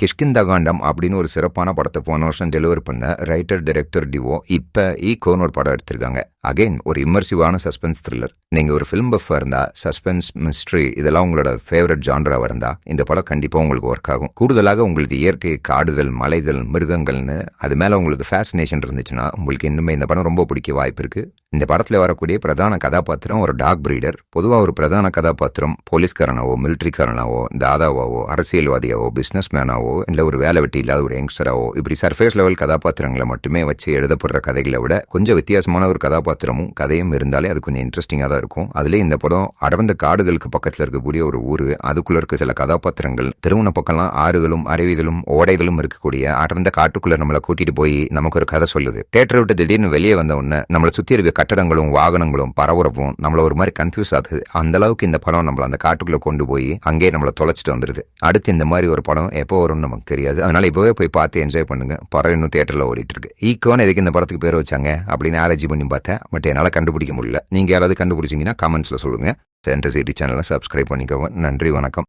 கிஷ்கிந்தா காண்டம் அப்படின்னு ஒரு சிறப்பான படத்தை போன வருஷம் டெலிவர் பண்ண ரைட்டர் டைரக்டர் டிவோ இப்போ ஈகோன்னு ஒரு படம் எடுத்திருக்காங்க. அகைன் ஒரு இம்மர்சிவான சஸ்பென்ஸ் த்ரில்லர். நீங்கள் ஒரு ஃபிலிம் பஃபாக இருந்தால் சஸ்பென்ஸ் மிஸ்ட்ரி இதெல்லாம் உங்களோட ஃபேவரட் ஜான்ராவாக இருந்தால் இந்த படம் கண்டிப்பாக உங்களுக்கு ஒர்க் ஆகும். கூடுதலாக உங்களுக்கு இயற்கை, காடுதல், மலைதல், மிருகங்கள்னு அது மேலே உங்களுக்கு ஃபேசினேஷன் இருந்துச்சுன்னா உங்களுக்கு இன்னுமே இந்த படம் ரொம்ப பிடிக்க வாய்ப்பு இருக்குது. இந்த படத்தில் வரக்கூடிய பிரதான கதாபாத்திரம் ஒரு டாக் பிரீடர். பொதுவாக ஒரு பிரதான கதாபாத்திரம் போலீஸ்காரனாவோ, மிலிட்ரிக்காரனாவோ, தாதாவாவோ, அரசியல்வாதியாவோ, பிஸ்னஸ் மேனாவோ, இல்லை ஒரு வேலை வெட்டி இல்லாத ஒரு யங்ஸ்டராவோ, இப்படி சர்ஃபேஸ் லெவல் கதாபாத்திரங்களை மட்டுமே வச்சு எழுதப்படுற கதைகளை விட கொஞ்சம் வித்தியாசமான ஒரு கதாபாத்திரமும் கதையும் இருந்தாலே அது கொஞ்சம் இன்ட்ரெஸ்டிங்காக தான் இருக்கும். அதுலேயே இந்த படம் அடர்ந்த காடுகளுக்கு பக்கத்தில் இருக்கக்கூடிய ஒரு ஊர், அதுக்குள்ளே இருக்க சில கதாபாத்திரங்கள், திருவண்ண பக்கம்லாம் ஆறுகளும் அருவிகளும் ஓடைகளும் இருக்கக்கூடிய அடர்ந்த காட்டுக்குள்ளே நம்மளை கூட்டிட்டு போய் நமக்கு ஒரு கதை சொல்லுது. தியேட்டரை விட்டு திடீர்னு வெளியே வந்த உடனே நம்மளை சுற்றி இருக்க கட்டடங்களும் வாகனங்களும் பரபரப்பும் நம்மள ஒரு மாதிரி கன்ஃபியூஸ் ஆகுது. அந்த அளவுக்கு இந்த படம் நம்மள அந்த காட்டுக்குள்ளே கொண்டு போய் அங்கேயே நம்மளை தொலைச்சிட்டு வந்துடுது. அடுத்து இந்த மாதிரி ஒரு படம் எப்போ வரும்னு நமக்கு தெரியாது. அதனால இப்போவே போய் பார்த்து என்ஜாய் பண்ணுங்க. படம் இன்னும் தியேட்டரில் ஓடிட்டு இருக்கு. ஈகோன்னு எதுக்கு இந்த படத்துக்கு பேர் வச்சாங்க அப்படின்னு ஆராய்ச்சி பண்ணி பார்த்தேன். பட் என்னால் கண்டுபிடிக்க முடியல. நீங்கள் யாராவது கண்டுபிடிச்சிங்கன்னா கமெண்ட்ஸில் சொல்லுங்கள். சென்டர் சிட்டி சேனலை சப்ஸ்கிரைப் பண்ணிக்கோங்க. நன்றி, வணக்கம்.